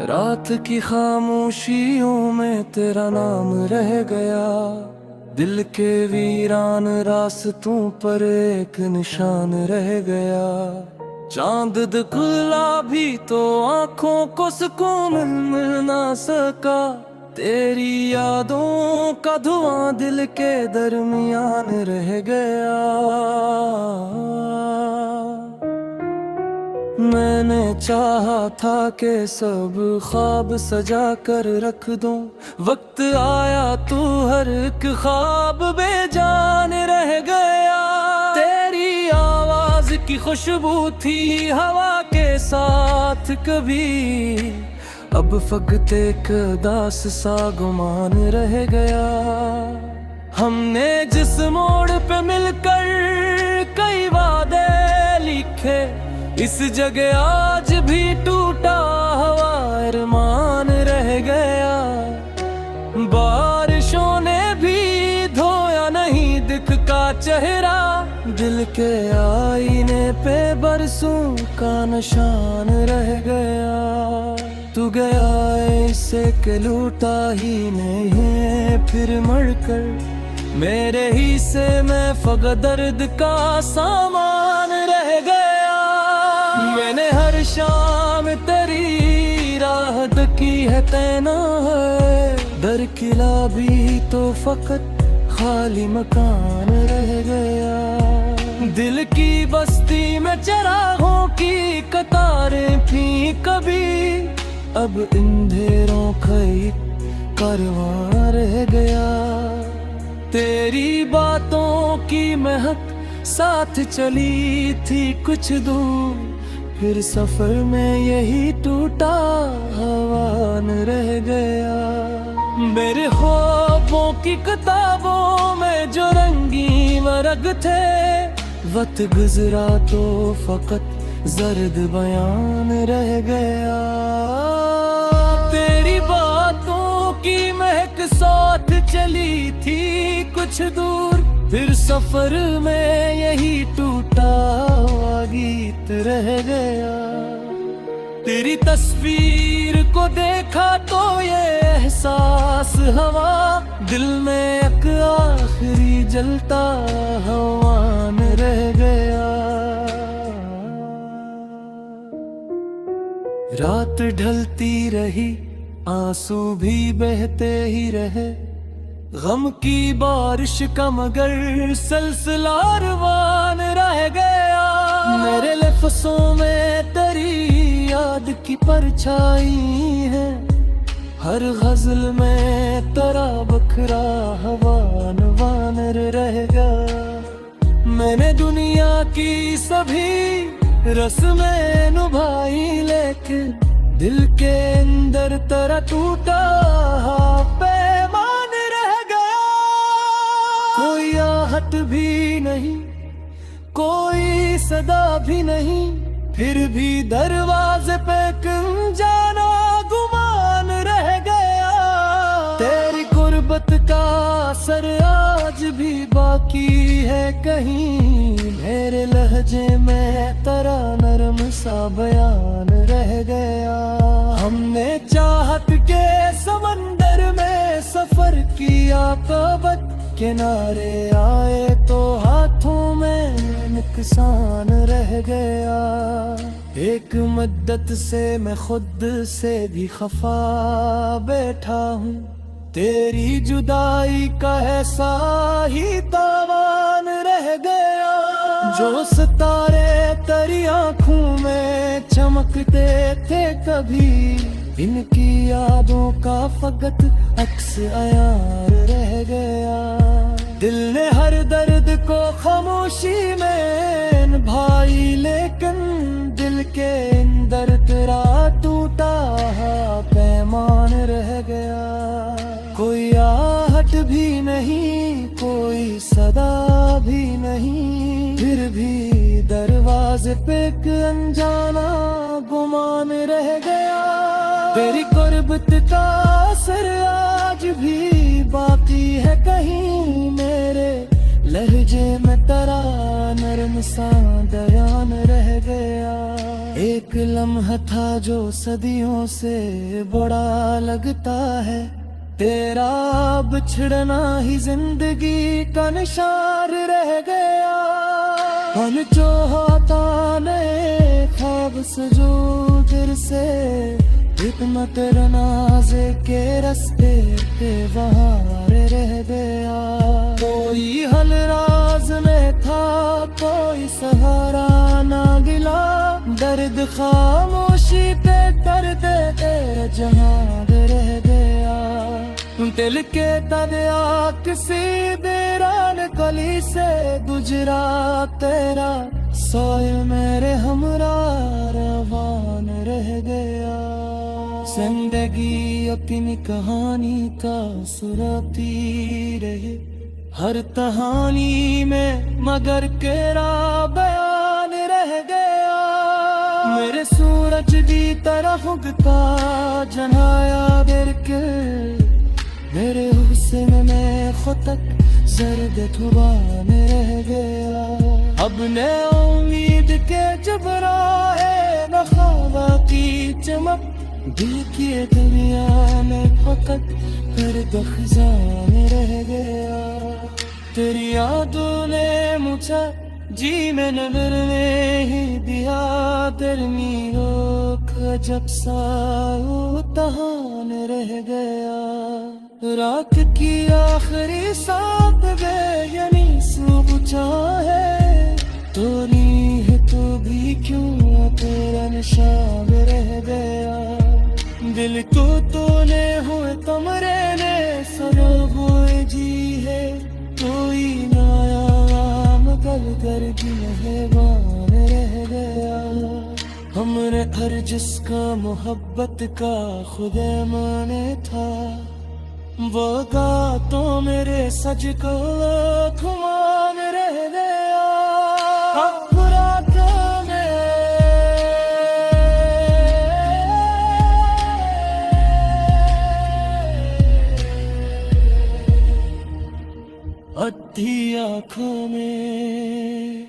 रात की खामोशियों में तेरा नाम रह गया, दिल के वीरान रास्तों पर एक निशान रह गया। चांद दिखला भी तो आंखों को सुकून मिल ना सका, तेरी यादों का धुआं दिल के दरमियान रह गया। मैंने चाहा था कि सब ख्वाब सजा कर रख दूं, वक्त आया तू हर एक ख्वाब बेजान रह गया। तेरी आवाज की खुशबू थी हवा के साथ कभी, अब फकत एक दास सा गुमान रह गया। हमने जिस मोड़ पे मिलकर कई वादे लिखे, इस जगह आज भी टूटा हुआ अरमान रह गया। बारिशों ने भी धोया नहीं दिख का चेहरा, दिल के आईने पे बरसों का निशान रह गया। तू गया ऐसे के लूटा ही नहीं फिर मरकर, मेरे ही से मैं फकत दर्द का सामान रह गया। मैंने हर शाम तेरी राह तकी है तैना है, दर किला भी तो फकत खाली मकान रह गया। दिल की बस्ती में चरागों की कतारें थी कभी, अब अंधेरों का एक कारवां रह गया। तेरी बातों की महक साथ चली थी कुछ दूर, फिर सफर में यही टूटा हवान रह गया। मेरे ख्वाबों की किताबों में जो रंगीन वर्ग थे, वक्त गुजरा तो फकत जर्द बयान रह गया। तेरी बातों की महक साथ चली थी कुछ दूर, फिर सफर में यही टूटा हुआ गीत रह गया। तेरी तस्वीर को देखा तो ये एहसास हवा, दिल में एक आखिरी जलता हवान रह गया। रात ढलती रही आंसू भी बहते ही रहे, गम की बारिश का मगर सिलसिला रवान रह गया। मेरे लफ्ज़ों में तेरी याद की परछाई है, हर गजल में तेरा बखरा हवान वानर रह गया। मैंने दुनिया की सभी रस्में निभाई, लेकिन दिल के अंदर तेरा टूटा पैमान रह गया। कोई आहट भी नहीं, कोई सदा भी नहीं, फिर भी दरवाजे पे क्यों जाना गुमान रह गया। तेरी गुर्बत का असर आज भी बाकी है कहीं, मेरे लहजे में तेरा नरम सा बयान रह गया। हमने चाहत के समंदर में सफर किया, कबत किनारे आए तो हाथों में नुकसान रह गया। एक मुद्दत से मैं खुद से भी खफा बैठा हूँ, तेरी जुदाई का ऐसा ही तावान रह गया। जो सितारे तेरी आँखों में चमकते थे कभी, इनकी यादों का फकत अक्स अयार रह गया। दिल ने हर दर्द को खामोशी में निभाई, लेकिन दिल के अंदर तेरा टूटा पैमान रह गया। कोई आहट भी नहीं, कोई सदा भी नहीं, फिर भी दरवाजे पे एक अनजाना गुमान रह गया। तेरी गुर्बत का असर आज भी बाकी है कहीं, मेरे लहजे में तेरा नरम सा बयान रह गया। एक लम्हा था जो सदियों से बड़ा लगता है, तेरा बिछड़ना ही जिंदगी का निशान रह गया। मन जो होता नए ख्वाब सजो दिल से, हिकमत नाज़े के रस्ते पे बहार रह गया। कोई हल राज में था, कोई सहारा ना गिला, दर्द खामोशी पे दर्द जहां रह गया। दिल के दरिया किसी वीरान गली से गुजरा तेरा, सोए मेरे हमरा रवान रह गया। जिंदगी अपनी कहानी का सुनाती रहे, हर कहानी में मगर केरा बयान रह गया। मेरे सूरज दी तरह उगता जनाया बिरकिल, मेरे हुस्न में खुतक जर्द थुबान रह गया। अब ने उम्मीद के जबराए नखावा की चमक, दिल की दुनिया में फकत दर्द खजान रह गया। तेरी यादों ने मुझे जी में नजर में ही दिया, गर्मी रोक जब सा तहान रह गया। रात की आखिरी सांप बेयानी सूझा है, तो नी है तो भी क्यों तेरा निशान रह गया। दिल को तोले हुए कमरे ने सरो हुए जी है, कोई नायाम गल कर की मेहमान रह गया। हमने हर जिसका मोहब्बत का खुदे माने था, वो गा तो मेरे सज को खुमान रह गया। अद्धी आँखों में